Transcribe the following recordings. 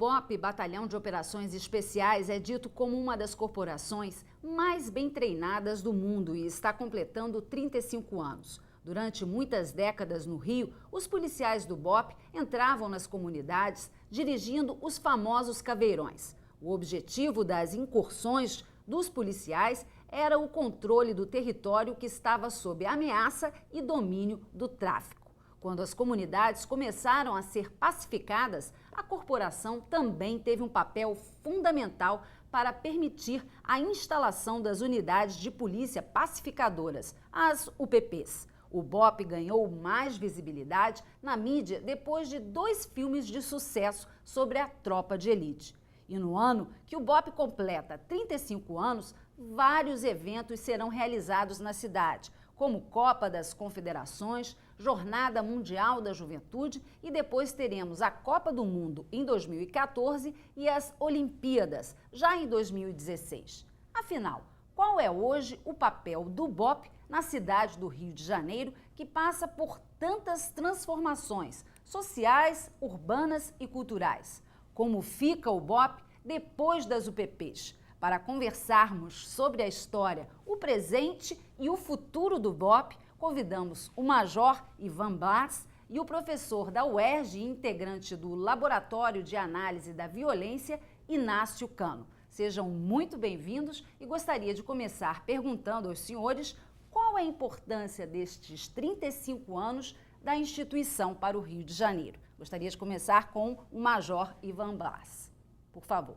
BOP, Batalhão de Operações Especiais, é dito como uma das corporações mais bem treinadas do mundo e está completando 35 anos. Durante muitas décadas no Rio, os policiais do BOP entravam nas comunidades dirigindo os famosos caveirões. O objetivo das incursões dos policiais era o controle do território que estava sob ameaça e domínio do tráfico. Quando as comunidades começaram a ser pacificadas, a corporação também teve um papel fundamental para permitir a instalação das unidades de polícia pacificadoras, as UPPs. O BOP ganhou mais visibilidade na mídia depois de 2 filmes de sucesso sobre a tropa de elite. E no ano que o BOP completa 35 anos, vários eventos serão realizados na cidade, como Copa das Confederações, Jornada Mundial da Juventude e depois teremos a Copa do Mundo em 2014 e as Olimpíadas, já em 2016. Afinal, qual é hoje o papel do BOP na cidade do Rio de Janeiro, que passa por tantas transformações sociais, urbanas e culturais? Como fica o BOP depois das UPPs? Para conversarmos sobre a história, o presente e o futuro do BOP, convidamos o Major Ivan Blas e o professor da UERJ e integrante do Laboratório de Análise da Violência, Inácio Cano. Sejam muito bem-vindos e gostaria de começar perguntando aos senhores qual é a importância destes 35 anos da instituição para o Rio de Janeiro. Gostaria de começar com o Major Ivan Blas. Por favor.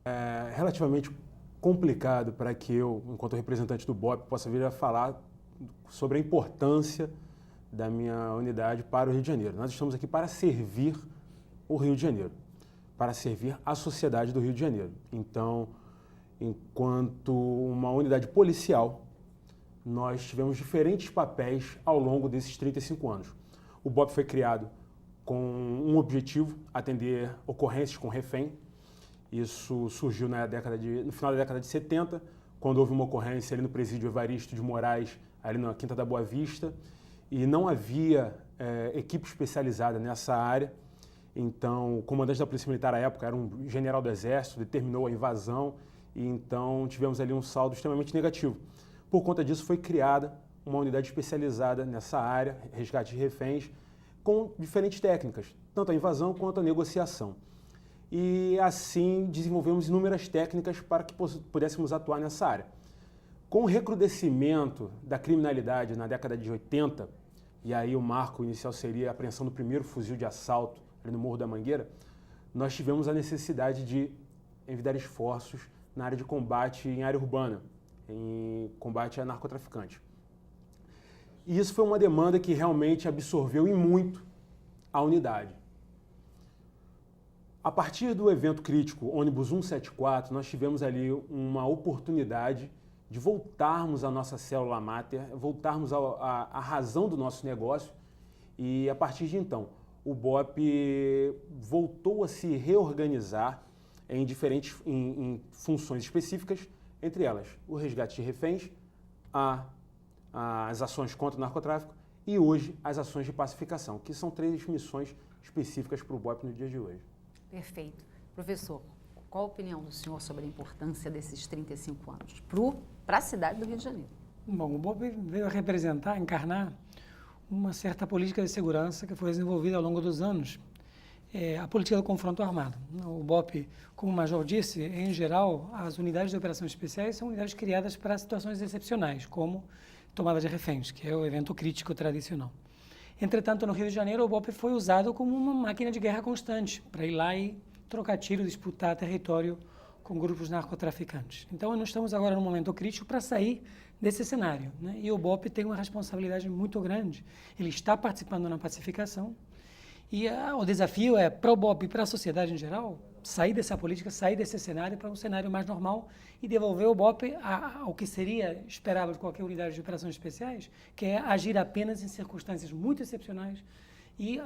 É relativamente complicado para que eu, enquanto representante do BOP, possa vir a falar sobre a importância da minha unidade para o Rio de Janeiro. Nós estamos aqui para servir o Rio de Janeiro, para servir a sociedade do Rio de Janeiro. Então, enquanto uma unidade policial, nós tivemos diferentes papéis ao longo desses 35 anos. O BOP foi criado com um objetivo, atender ocorrências com refém. Isso surgiu no final da década de 70, quando houve uma ocorrência ali no presídio Evaristo de Moraes, ali na Quinta da Boa Vista, e não havia equipe especializada nessa área. Então, o comandante da Polícia Militar à época era um general do Exército, determinou a invasão, e então tivemos ali um saldo extremamente negativo. Por conta disso, foi criada uma unidade especializada nessa área, resgate de reféns, com diferentes técnicas, tanto a invasão quanto a negociação. E assim desenvolvemos inúmeras técnicas para que pudéssemos atuar nessa área. Com o recrudescimento da criminalidade na década de 80, e aí o marco inicial seria a apreensão do primeiro fuzil de assalto ali no Morro da Mangueira, nós tivemos a necessidade de envidar esforços na área de combate em área urbana, em combate a narcotraficantes. E isso foi uma demanda que realmente absorveu em muito a unidade. A partir do evento crítico ônibus 174, nós tivemos ali uma oportunidade de voltarmos à nossa célula máter, voltarmos à razão do nosso negócio, e a partir de então, o BOP voltou a se reorganizar em funções específicas, entre elas o resgate de reféns, as ações contra o narcotráfico e hoje as ações de pacificação, que são 3 missões específicas para o BOP no dia de hoje. Perfeito. Professor, qual a opinião do senhor sobre a importância desses 35 anos para a cidade do Rio de Janeiro? Bom, o BOP veio a representar, encarnar uma certa política de segurança que foi desenvolvida ao longo dos anos, a política do confronto armado. O BOP, como o Major disse, em geral, as unidades de operações especiais são unidades criadas para situações excepcionais, como tomada de reféns, que é o evento crítico tradicional. Entretanto, no Rio de Janeiro, o BOP foi usado como uma máquina de guerra constante, para ir lá e trocar tiro, disputar território com grupos narcotraficantes. Então, nós estamos agora num momento crítico para sair desse cenário, né? E o BOP tem uma responsabilidade muito grande. Ele está participando na pacificação e o desafio é, para o BOP e para a sociedade em geral, sair dessa política, sair desse cenário para um cenário mais normal e devolver o BOP ao que seria esperável de qualquer unidade de operações especiais, que é agir apenas em circunstâncias muito excepcionais e,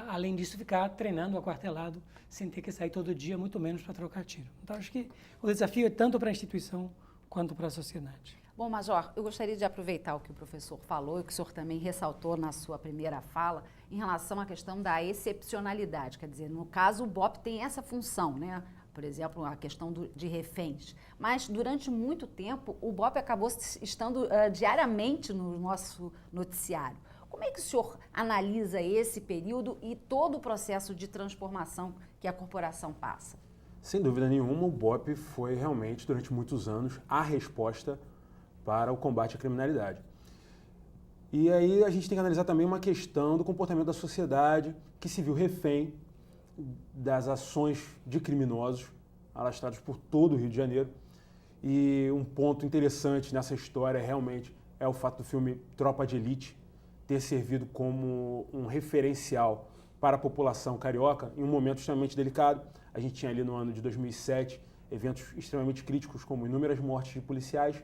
além disso, ficar treinando aquartelado sem ter que sair todo dia, muito menos para trocar tiro. Então, acho que o desafio é tanto para a instituição quanto para a sociedade. Bom, Major, eu gostaria de aproveitar o que o professor falou e o que o senhor também ressaltou na sua primeira fala em relação à questão da excepcionalidade. Quer dizer, no caso, o BOP tem essa função, né? Por exemplo, a questão de reféns. Mas, durante muito tempo, o BOP acabou estando diariamente no nosso noticiário. Como é que o senhor analisa esse período e todo o processo de transformação que a corporação passa? Sem dúvida nenhuma, o BOP foi realmente, durante muitos anos, a resposta para o combate à criminalidade. E aí a gente tem que analisar também uma questão do comportamento da sociedade que se viu refém das ações de criminosos alastrados por todo o Rio de Janeiro. E um ponto interessante nessa história realmente é o fato do filme Tropa de Elite ter servido como um referencial para a população carioca em um momento extremamente delicado. A gente tinha ali no ano de 2007 eventos extremamente críticos, como inúmeras mortes de policiais,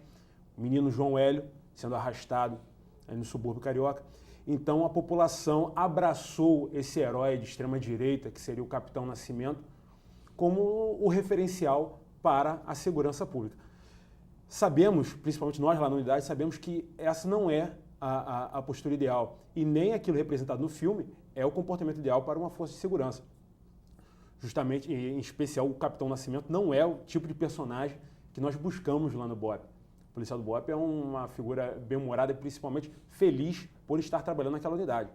o menino João Hélio sendo arrastado no subúrbio carioca. Então a população abraçou esse herói de extrema-direita, que seria o Capitão Nascimento, como o referencial para a segurança pública. Sabemos, principalmente nós lá na unidade, sabemos que essa não é a postura ideal e nem aquilo representado no filme é o comportamento ideal para uma força de segurança. Justamente, em especial, o Capitão Nascimento não é o tipo de personagem que nós buscamos lá no BOP. O policial do BOP é uma figura bem-humorada e principalmente feliz por estar trabalhando naquela unidade.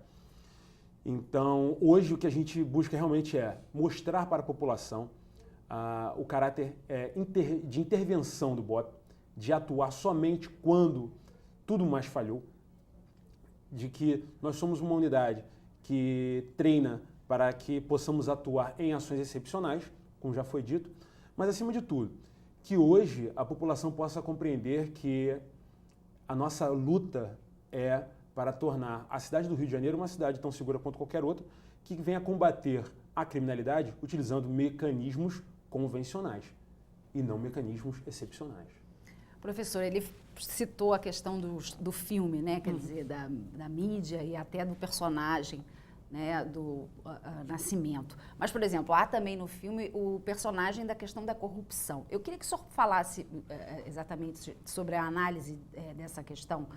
Então, hoje o que a gente busca realmente é mostrar para a população o caráter de intervenção do BOP, de atuar somente quando tudo mais falhou, de que nós somos uma unidade que treina para que possamos atuar em ações excepcionais, como já foi dito, mas acima de tudo, que hoje a população possa compreender que a nossa luta é para tornar a cidade do Rio de Janeiro uma cidade tão segura quanto qualquer outra, que venha combater a criminalidade utilizando mecanismos convencionais e não mecanismos excepcionais. Professor, ele citou a questão do filme, né? Quer dizer, da mídia e até do personagem, né? Do Nascimento. Mas, por exemplo, há também no filme o personagem da questão da corrupção. Eu queria que o senhor falasse exatamente sobre a análise dessa questão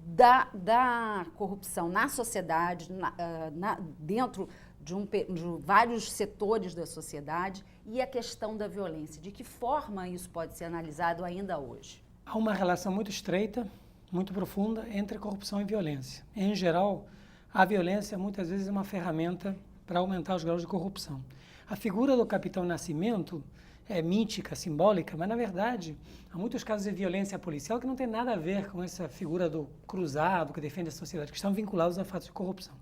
da corrupção na sociedade, dentro de vários setores da sociedade e a questão da violência. De que forma isso pode ser analisado ainda hoje? Há uma relação muito estreita, muito profunda entre corrupção e violência. Em geral, a violência muitas vezes é uma ferramenta para aumentar os graus de corrupção. A figura do Capitão Nascimento é mítica, simbólica, mas na verdade há muitos casos de violência policial que não tem nada a ver com essa figura do cruzado que defende a sociedade, que estão vinculados a fatos de corrupção.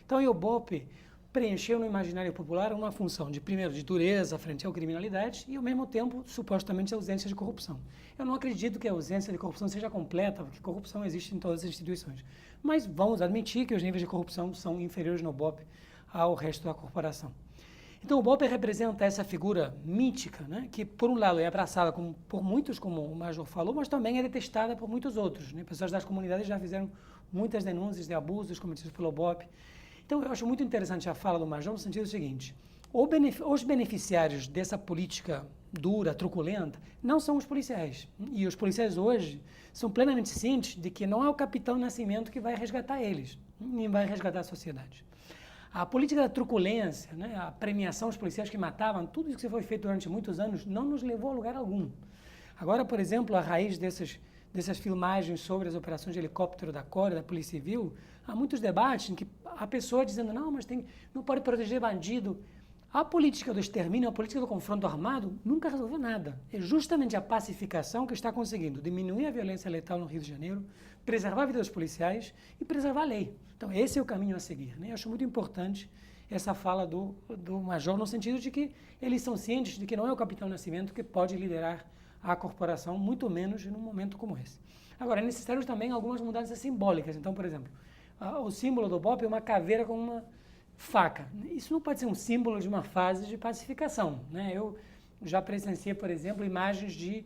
Então, o BOP preencheu no imaginário popular uma função de, primeiro, de dureza frente à criminalidade e, ao mesmo tempo, supostamente, a ausência de corrupção. Eu não acredito que a ausência de corrupção seja completa, porque corrupção existe em todas as instituições. Mas vamos admitir que os níveis de corrupção são inferiores no BOP ao resto da corporação. Então, o BOP representa essa figura mítica, né, que, por um lado, é abraçada por muitos, como o Major falou, mas também é detestada por muitos outros, né? Pessoas das comunidades já fizeram muitas denúncias de abusos cometidos pelo BOP. Então, eu acho muito interessante a fala do Major no sentido seguinte: os beneficiários dessa política dura, truculenta, não são os policiais. E os policiais hoje são plenamente cientes de que não é o Capitão Nascimento que vai resgatar eles, nem vai resgatar a sociedade. A política da truculência, né, a premiação aos policiais que matavam, tudo isso que foi feito durante muitos anos, não nos levou a lugar algum. Agora, por exemplo, a raiz dessas filmagens sobre as operações de helicóptero da COR, da Polícia Civil, há muitos debates em que a pessoa dizendo, não, mas não pode proteger bandido. A política do extermínio, a política do confronto armado, nunca resolveu nada. É justamente a pacificação que está conseguindo diminuir a violência letal no Rio de Janeiro, preservar a vida dos policiais e preservar a lei. Então, esse é o caminho a seguir, né? Eu acho muito importante essa fala do Major, no sentido de que eles são cientes de que não é o Capitão Nascimento que pode liderar a corporação, muito menos num momento como esse. Agora, é necessário também algumas mudanças simbólicas. Então, por exemplo, o símbolo do BOP é uma caveira com uma faca. Isso não pode ser um símbolo de uma fase de pacificação, né? Eu já presenciei, por exemplo, imagens de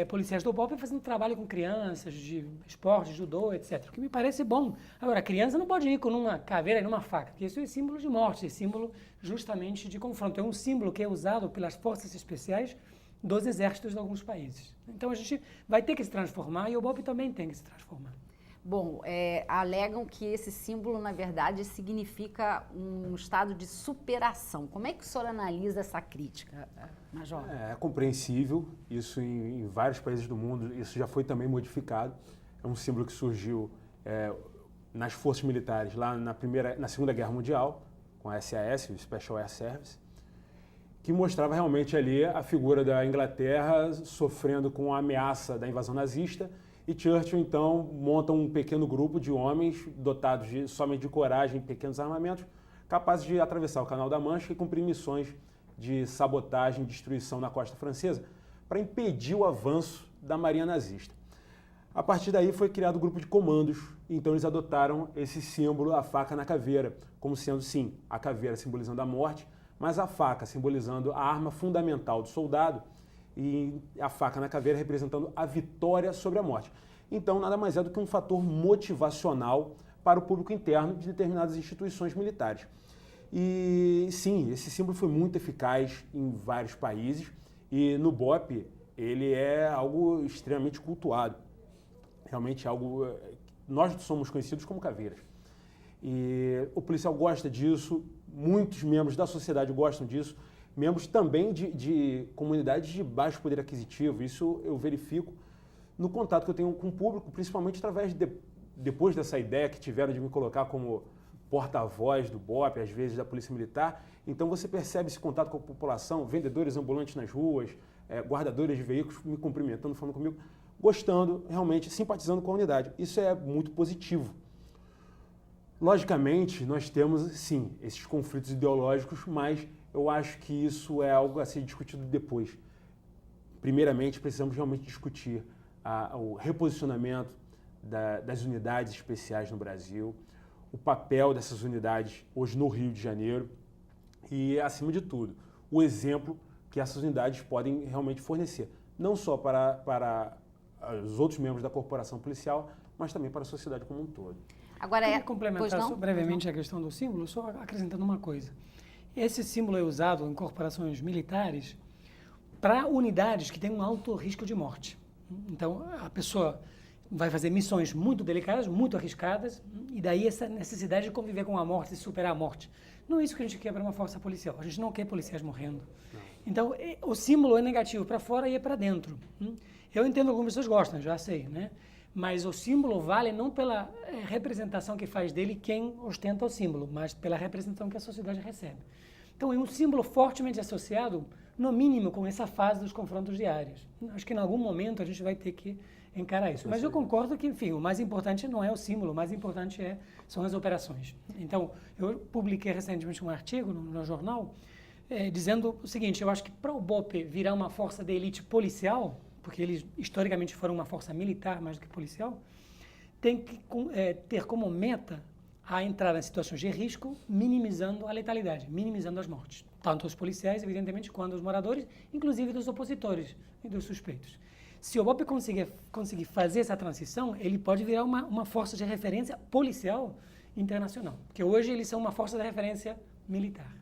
policiais do BOP fazendo trabalho com crianças, de esporte, judô, etc. O que me parece bom. Agora, a criança não pode ir com uma caveira e numa faca, porque isso é símbolo de morte, é símbolo justamente de confronto. É um símbolo que é usado pelas forças especiais dos exércitos de alguns países. Então a gente vai ter que se transformar e o BOPE também tem que se transformar. Bom, alegam que esse símbolo, na verdade, significa um estado de superação. Como é que o senhor analisa essa crítica, Major? É compreensível, isso em vários países do mundo, isso já foi também modificado. É um símbolo que surgiu nas forças militares lá na Segunda Guerra Mundial, com a SAS, o Special Air Service, que mostrava realmente ali a figura da Inglaterra sofrendo com a ameaça da invasão nazista. E Churchill, então, monta um pequeno grupo de homens dotados somente de coragem e pequenos armamentos, capazes de atravessar o Canal da Mancha e cumprir missões de sabotagem e destruição na costa francesa para impedir o avanço da marinha nazista. A partir daí foi criado o grupo de comandos, e então eles adotaram esse símbolo, a faca na caveira, como sendo, sim, a caveira simbolizando a morte, mas a faca simbolizando a arma fundamental do soldado, e a faca na caveira representando a vitória sobre a morte. Então, nada mais é do que um fator motivacional para o público interno de determinadas instituições militares. E, sim, esse símbolo foi muito eficaz em vários países e no BOPE ele é algo extremamente cultuado. Realmente algo... Nós somos conhecidos como caveiras. E o policial gosta disso, muitos membros da sociedade gostam disso, membros também de comunidades de baixo poder aquisitivo. Isso eu verifico no contato que eu tenho com o público, principalmente através depois dessa ideia que tiveram de me colocar como porta-voz do BOPE, às vezes da Polícia Militar. Então você percebe esse contato com a população, vendedores ambulantes nas ruas, guardadores de veículos me cumprimentando, falando comigo, gostando, realmente simpatizando com a unidade. Isso é muito positivo. Logicamente, nós temos, sim, esses conflitos ideológicos, mas eu acho que isso é algo a ser discutido depois. Primeiramente, precisamos realmente discutir o reposicionamento das unidades especiais no Brasil, o papel dessas unidades hoje no Rio de Janeiro e, acima de tudo, o exemplo que essas unidades podem realmente fornecer, não só para os outros membros da corporação policial, mas também para a sociedade como um todo. Agora, complementar só brevemente a questão do símbolo, só acrescentando uma coisa. Esse símbolo é usado em corporações militares para unidades que têm um alto risco de morte. Então, a pessoa vai fazer missões muito delicadas, muito arriscadas, e daí essa necessidade de conviver com a morte e superar a morte. Não é isso que a gente quer para uma força policial. A gente não quer policiais morrendo. Não. Então, o símbolo é negativo para fora e é para dentro. Eu entendo que algumas pessoas gostam, já sei, né? Mas o símbolo vale não pela representação que faz dele quem ostenta o símbolo, mas pela representação que a sociedade recebe. Então, é um símbolo fortemente associado, no mínimo, com essa fase dos confrontos diários. Acho que em algum momento a gente vai ter que encarar isso. Mas eu concordo que, enfim, o mais importante não é o símbolo, o mais importante são as operações. Então, eu publiquei recentemente um artigo no jornal dizendo o seguinte: eu acho que para o BOPE virar uma força de elite policial, porque eles historicamente foram uma força militar mais do que policial, tem que ter como meta a entrada em situações de risco, minimizando a letalidade, minimizando as mortes. Tanto os policiais, evidentemente, quanto os moradores, inclusive dos opositores e dos suspeitos. Se o BOPE conseguir fazer essa transição, ele pode virar uma força de referência policial internacional, porque hoje eles são uma força de referência militar.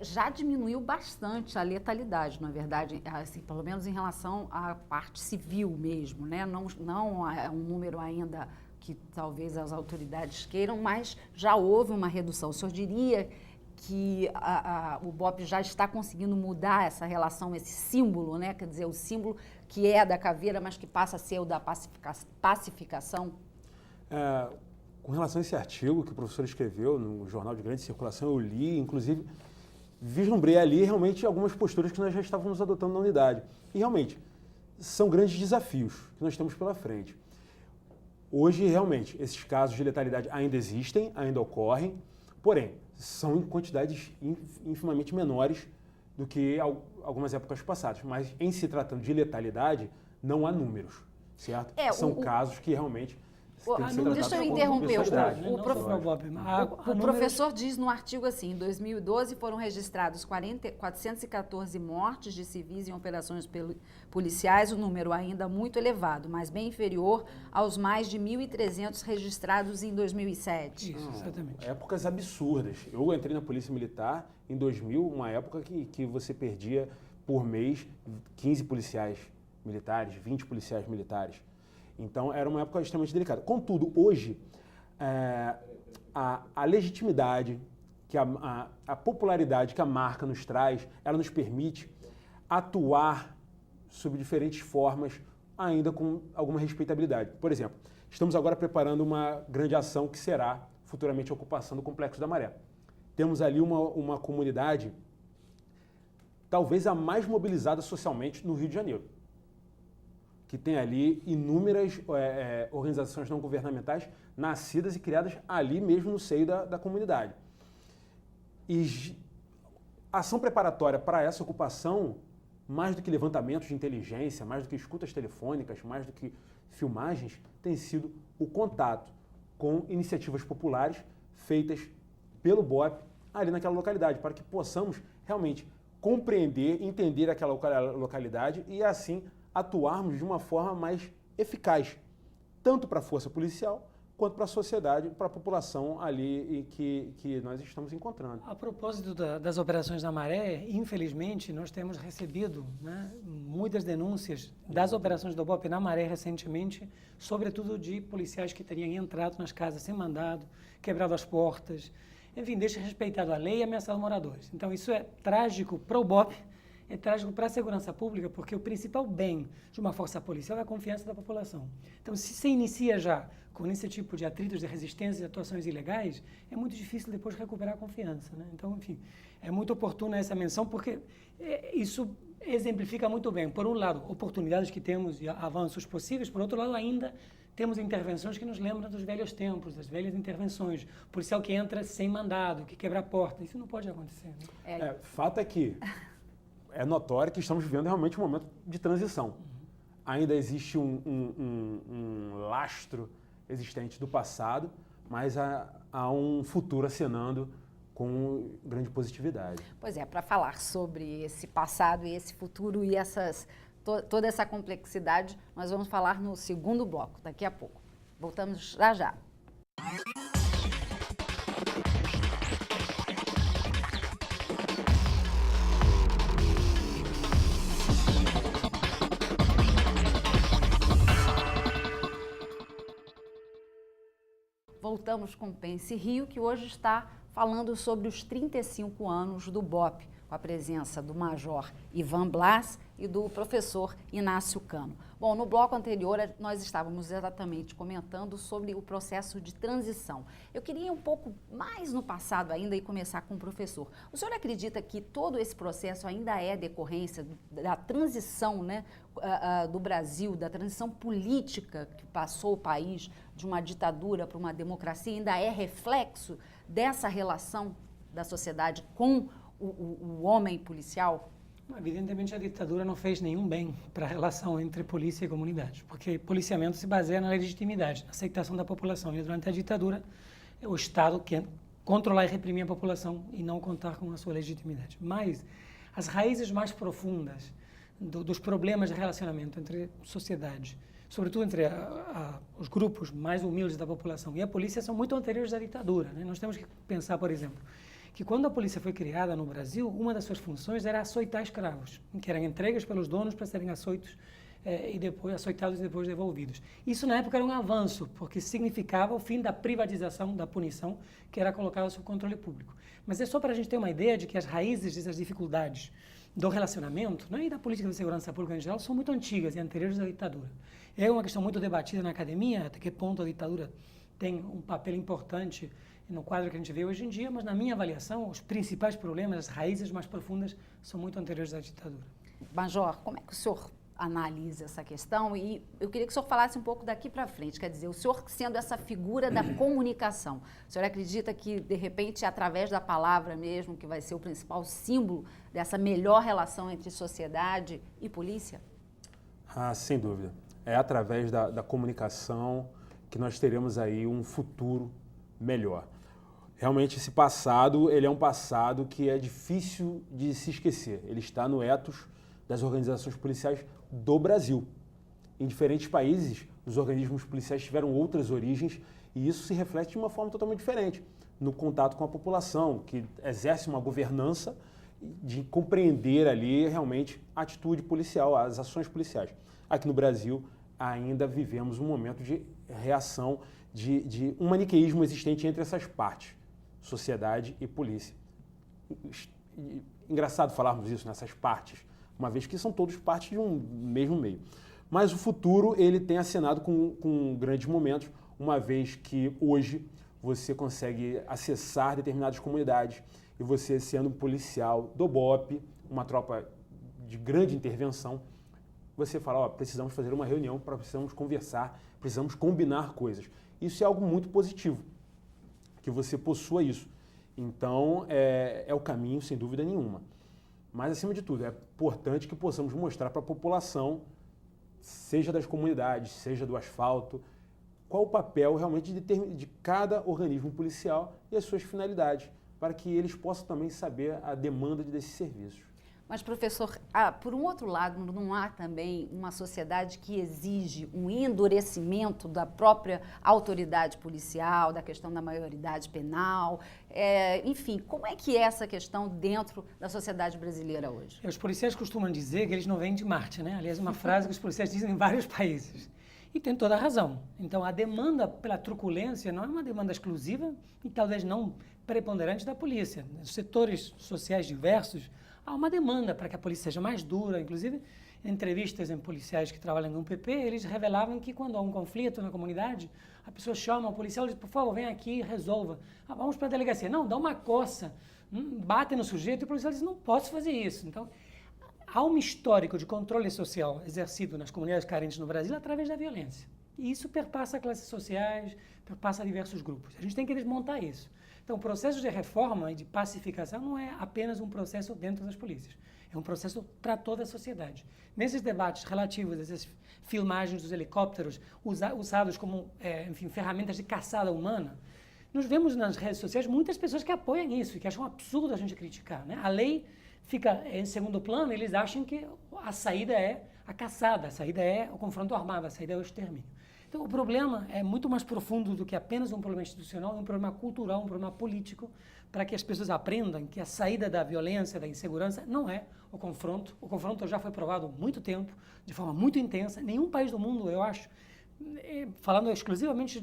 Já diminuiu bastante a letalidade, na verdade, assim, pelo menos em relação à parte civil mesmo, né? Não é um número ainda que talvez as autoridades queiram, mas já houve uma redução. O senhor diria que o BOPE já está conseguindo mudar essa relação, esse símbolo, né? Quer dizer, o símbolo que é da caveira, mas que passa a ser o da pacificação? Com relação a esse artigo que o professor escreveu no Jornal de Grande Circulação, eu li, inclusive, vislumbrei ali realmente algumas posturas que nós já estávamos adotando na unidade. E realmente, são grandes desafios que nós temos pela frente. Hoje, realmente, esses casos de letalidade ainda existem, ainda ocorrem, porém, são em quantidades infimamente menores do que algumas épocas passadas. Mas, em se tratando de letalidade, não há números, certo? São casos que realmente... Deixa eu interromper. O professor diz no artigo assim: em 2012 foram registrados 414 mortes de civis em operações policiais, o número ainda muito elevado, mas bem inferior aos mais de 1.300 registrados em 2007. Isso, exatamente. Épocas absurdas. Eu entrei na Polícia Militar em 2000, uma época que você perdia por mês 15 policiais militares, 20 policiais militares. Então, era uma época extremamente delicada. Contudo, hoje, a legitimidade, a popularidade que a marca nos traz, ela nos permite atuar sob diferentes formas, ainda com alguma respeitabilidade. Por exemplo, estamos agora preparando uma grande ação que será futuramente a ocupação do Complexo da Maré. Temos ali uma comunidade, talvez a mais mobilizada socialmente no Rio de Janeiro, que tem ali inúmeras organizações não governamentais nascidas e criadas ali mesmo no seio da comunidade. E a ação preparatória para essa ocupação, mais do que levantamentos de inteligência, mais do que escutas telefônicas, mais do que filmagens, tem sido o contato com iniciativas populares feitas pelo BOPE ali naquela localidade, para que possamos realmente compreender, entender aquela localidade e assim atuarmos de uma forma mais eficaz, tanto para a força policial quanto para a sociedade, para a população ali que nós estamos encontrando. A propósito das operações da Maré, infelizmente, nós temos recebido, né, muitas denúncias das operações do BOPE na Maré recentemente, sobretudo de policiais que teriam entrado nas casas sem mandado, quebrado as portas, enfim, desrespeitado a lei e ameaçado moradores. Então, isso é trágico para o BOPE, é trágico para a segurança pública, porque o principal bem de uma força policial é a confiança da população. Então, se se inicia já com esse tipo de atritos de resistência e atuações ilegais, é muito difícil depois recuperar a confiança, né? Então, enfim, é muito oportuna essa menção, porque isso exemplifica muito bem, por um lado, oportunidades que temos e avanços possíveis, por outro lado, ainda temos intervenções que nos lembram dos velhos tempos, das velhas intervenções. Policial que entra sem mandado, que quebra a porta, isso não pode acontecer, né? Fato é que é notório que estamos vivendo realmente um momento de transição. Ainda existe um lastro existente do passado, mas há um futuro acenando com grande positividade. Pois é, para falar sobre esse passado e esse futuro e toda essa complexidade, nós vamos falar no segundo bloco, daqui a pouco. Voltamos já já. Voltamos com o Pense Rio, que hoje está falando sobre os 35 anos do BOPE, com a presença do Major Ivan Blas e do professor Inácio Cano. Bom, no bloco anterior nós estávamos exatamente comentando sobre o processo de transição. Eu queria ir um pouco mais no passado ainda e começar com o professor. O senhor acredita que todo esse processo ainda é decorrência da transição, né, do Brasil, da transição política que passou o país de uma ditadura para uma democracia, ainda é reflexo dessa relação da sociedade com o homem policial? Evidentemente, a ditadura não fez nenhum bem para a relação entre polícia e comunidade, porque policiamento se baseia na legitimidade, na aceitação da população. E durante a ditadura, o Estado quer controlar e reprimir a população e não contar com a sua legitimidade. Mas as raízes mais profundas dos problemas de relacionamento entre sociedade, sobretudo entre os grupos mais humildes da população e a polícia, são muito anteriores à ditadura, né? Nós temos que pensar, por exemplo, que quando a polícia foi criada no Brasil, uma das suas funções era açoitar escravos, que eram entregues pelos donos para serem açoitados e depois devolvidos. Isso na época era um avanço, porque significava o fim da privatização, da punição, que era colocada sob controle público. Mas é só para a gente ter uma ideia de que as raízes dessas dificuldades do relacionamento, né, e da política de segurança pública em geral, são muito antigas e anteriores à ditadura. É uma questão muito debatida na academia, até que ponto a ditadura tem um papel importante no quadro que a gente vê hoje em dia, mas na minha avaliação, os principais problemas, as raízes mais profundas, são muito anteriores à ditadura. Major, como é que o senhor analisa essa questão? E eu queria que o senhor falasse um pouco daqui para frente, quer dizer, o senhor sendo essa figura da comunicação, o senhor acredita que, de repente, é através da palavra mesmo que vai ser o principal símbolo dessa melhor relação entre sociedade e polícia? Sem dúvida. É através da comunicação que nós teremos aí um futuro melhor. Realmente esse passado, ele é um passado que é difícil de se esquecer. Ele está no ethos das organizações policiais do Brasil. Em diferentes países, os organismos policiais tiveram outras origens e isso se reflete de uma forma totalmente diferente no contato com a população, que exerce uma governança de compreender ali realmente a atitude policial, as ações policiais. Aqui no Brasil ainda vivemos um momento de reação, de um maniqueísmo existente entre essas partes, sociedade e polícia. Engraçado falarmos isso nessas partes, uma vez que são todos partes de um mesmo meio. Mas o futuro ele tem acenado com grandes momentos, uma vez que hoje você consegue acessar determinadas comunidades e você, sendo um policial do BOP, uma tropa de grande intervenção, você fala, ó, precisamos fazer uma reunião, precisamos conversar, precisamos combinar coisas. Isso é algo muito positivo, que você possua isso. Então, é o caminho, sem dúvida nenhuma. Mas, acima de tudo, é importante que possamos mostrar para a população, seja das comunidades, seja do asfalto, qual o papel realmente de cada organismo policial e as suas finalidades, para que eles possam também saber a demanda desses serviços. Mas, professor, por um outro lado, não há também uma sociedade que exige um endurecimento da própria autoridade policial, da questão da maioridade penal? Enfim, como é que é essa questão dentro da sociedade brasileira hoje? Os policiais costumam dizer que eles não vêm de Marte, né? Aliás, uma frase que os policiais dizem em vários países. E tem toda a razão. Então, a demanda pela truculência não é uma demanda exclusiva e talvez não preponderante da polícia. Nos setores sociais diversos, há uma demanda para que a polícia seja mais dura. Inclusive, em entrevistas em policiais que trabalham no PP, eles revelavam que quando há um conflito na comunidade, a pessoa chama o policial e diz, por favor, vem aqui e resolva. Vamos para a delegacia. Não, dá uma coça, bate no sujeito e o policial diz, não posso fazer isso. Então, há um histórico de controle social exercido nas comunidades carentes no Brasil através da violência. E isso perpassa classes sociais, perpassa diversos grupos. A gente tem que desmontar isso. Então, o processo de reforma e de pacificação não é apenas um processo dentro das polícias. É um processo para toda a sociedade. Nesses debates relativos a essas filmagens dos helicópteros usados como, enfim, ferramentas de caçada humana, nós vemos nas redes sociais muitas pessoas que apoiam isso e que acham absurdo a gente criticar, né? A lei fica em segundo plano, eles acham que a saída é a caçada, a saída é o confronto armado, a saída é o extermínio. Então, o problema é muito mais profundo do que apenas um problema institucional, é um problema cultural, um problema político, para que as pessoas aprendam que a saída da violência, da insegurança, não é o confronto. O confronto já foi provado há muito tempo, de forma muito intensa. Nenhum país do mundo, eu acho, falando exclusivamente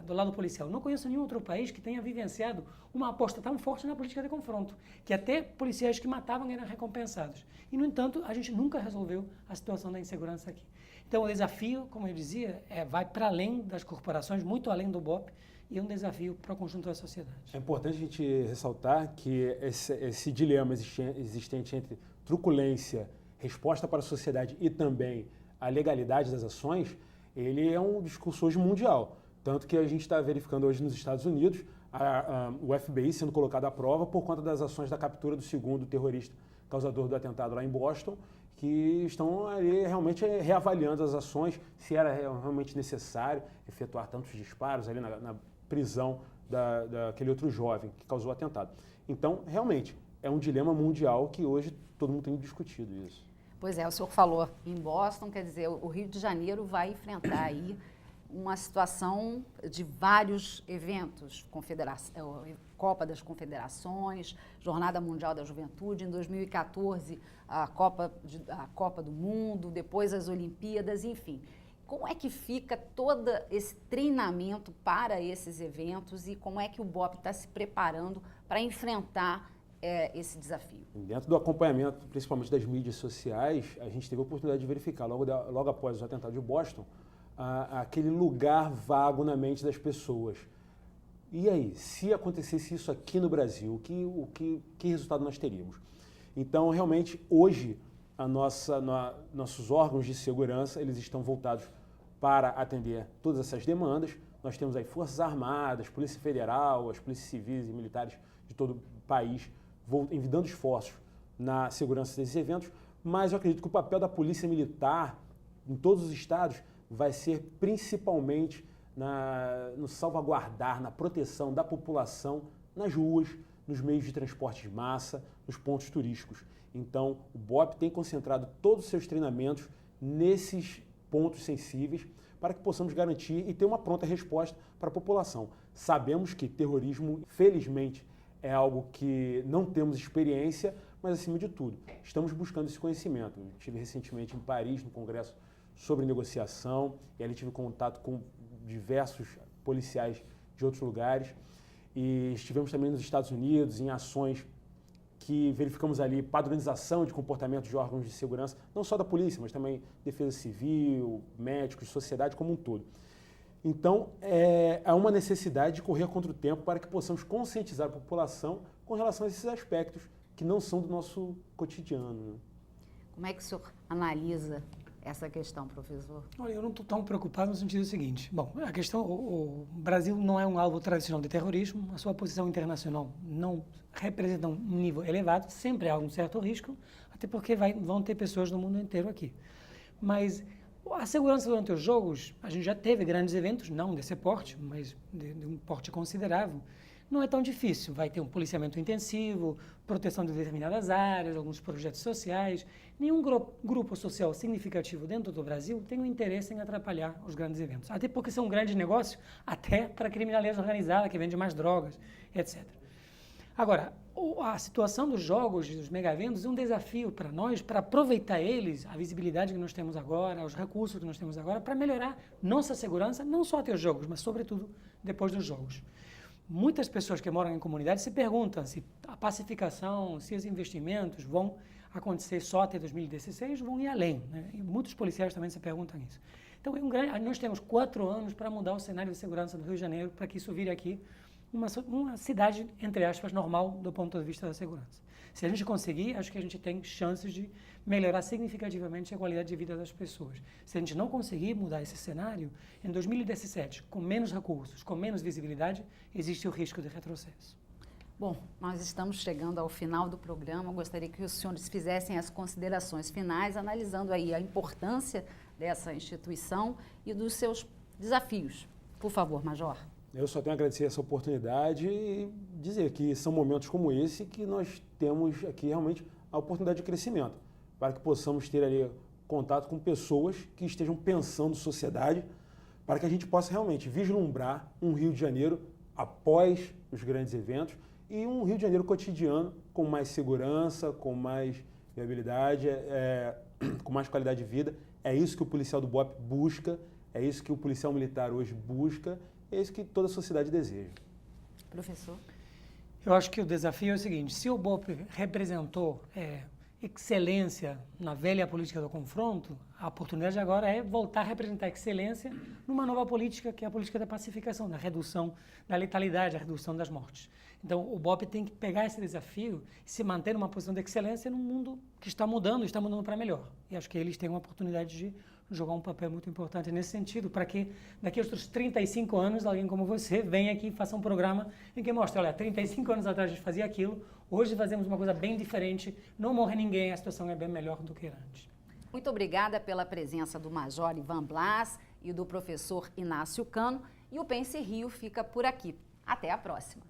do lado policial, não conheço nenhum outro país que tenha vivenciado uma aposta tão forte na política de confronto, que até policiais que matavam eram recompensados. E, no entanto, a gente nunca resolveu a situação da insegurança aqui. Então, o desafio, como eu dizia, vai para além das corporações, muito além do BOP, e é um desafio para o conjunto da sociedade. É importante a gente ressaltar que esse dilema existente entre truculência, resposta para a sociedade e também a legalidade das ações, ele é um discurso hoje mundial. Tanto que a gente está verificando hoje nos Estados Unidos o FBI sendo colocado à prova por conta das ações da captura do segundo terrorista causador do atentado lá em Boston, que estão ali realmente reavaliando as ações, se era realmente necessário efetuar tantos disparos ali na prisão daquele outro jovem que causou o atentado. Então, realmente, é um dilema mundial que hoje todo mundo tem discutido isso. Pois é, o senhor falou em Boston, quer dizer, o Rio de Janeiro vai enfrentar aí uma situação de vários eventos, Copa das Confederações, Jornada Mundial da Juventude, em 2014 a Copa do Mundo, depois as Olimpíadas, enfim. Como é que fica todo esse treinamento para esses eventos e como é que o BOP está se preparando para enfrentar esse desafio? Dentro do acompanhamento, principalmente das mídias sociais, a gente teve a oportunidade de verificar, logo após o atentado de Boston, aquele lugar vago na mente das pessoas. E aí, se acontecesse isso aqui no Brasil, que resultado nós teríamos? Então, realmente, hoje, nossos órgãos de segurança, eles estão voltados para atender todas essas demandas. Nós temos aí Forças Armadas, Polícia Federal, as polícias civis e militares de todo o país, envidando esforços na segurança desses eventos, mas eu acredito que o papel da Polícia Militar em todos os estados vai ser principalmente no salvaguardar, na proteção da população nas ruas, nos meios de transporte de massa, nos pontos turísticos. Então, o BOP tem concentrado todos os seus treinamentos nesses pontos sensíveis para que possamos garantir e ter uma pronta resposta para a população. Sabemos que terrorismo, felizmente, é algo que não temos experiência, mas acima de tudo, estamos buscando esse conhecimento. Eu estive recentemente em Paris, no congresso sobre negociação, e ali tive contato com diversos policiais de outros lugares, e estivemos também nos Estados Unidos em ações que verificamos ali padronização de comportamento de órgãos de segurança, não só da polícia, mas também defesa civil, médicos, sociedade como um todo. Então, há uma necessidade de correr contra o tempo para que possamos conscientizar a população com relação a esses aspectos que não são do nosso cotidiano, né? Como é que o senhor analisa essa questão, professor? Olha, eu não estou tão preocupado no sentido seguinte. Bom, a questão, o Brasil não é um alvo tradicional de terrorismo, a sua posição internacional não representa um nível elevado, sempre há um certo risco, até porque vão ter pessoas no mundo inteiro aqui. Mas a segurança durante os jogos, a gente já teve grandes eventos, não desse porte, mas de um porte considerável. Não é tão difícil, vai ter um policiamento intensivo, proteção de determinadas áreas, alguns projetos sociais. Nenhum grupo social significativo dentro do Brasil tem um interesse em atrapalhar os grandes eventos. Até porque são um grande negócio, até para a criminalidade organizada, que vende mais drogas, etc. Agora, a situação dos jogos, dos mega-eventos, é um desafio para nós, para aproveitar eles, a visibilidade que nós temos agora, os recursos que nós temos agora, para melhorar nossa segurança, não só até os jogos, mas sobretudo depois dos jogos. Muitas pessoas que moram em comunidades se perguntam se a pacificação, se os investimentos vão acontecer só até 2016, vão ir além, né? E muitos policiais também se perguntam isso. Então, nós temos 4 anos para mudar o cenário de segurança do Rio de Janeiro, para que isso vire aqui uma cidade, entre aspas, normal do ponto de vista da segurança. Se a gente conseguir, acho que a gente tem chances de melhorar significativamente a qualidade de vida das pessoas. Se a gente não conseguir mudar esse cenário, em 2017, com menos recursos, com menos visibilidade, existe o risco de retrocesso. Bom, nós estamos chegando ao final do programa. Eu gostaria que os senhores fizessem as considerações finais, analisando aí a importância dessa instituição e dos seus desafios. Por favor, Major. Eu só tenho a agradecer essa oportunidade e dizer que são momentos como esse que nós temos aqui realmente a oportunidade de crescimento, para que possamos ter ali contato com pessoas que estejam pensando sociedade, para que a gente possa realmente vislumbrar um Rio de Janeiro após os grandes eventos e um Rio de Janeiro cotidiano com mais segurança, com mais viabilidade, com mais qualidade de vida. É isso que o policial do BOPE busca, é isso que o policial militar hoje busca, é isso que toda a sociedade deseja. Professor? Eu acho que o desafio é o seguinte: se o BOPE representou excelência na velha política do confronto, a oportunidade agora é voltar a representar excelência numa nova política, que é a política da pacificação, da redução da letalidade, a redução das mortes. Então, o BOPE tem que pegar esse desafio e se manter numa posição de excelência num mundo que está mudando para melhor. E acho que eles têm uma oportunidade de jogar um papel muito importante nesse sentido, para que daqui a outros 35 anos, alguém como você venha aqui e faça um programa em que mostre, olha, 35 anos atrás a gente fazia aquilo, hoje fazemos uma coisa bem diferente, não morre ninguém, a situação é bem melhor do que antes. Muito obrigada pela presença do Major Ivan Blas e do professor Inácio Cano, e o Pense Rio fica por aqui. Até a próxima.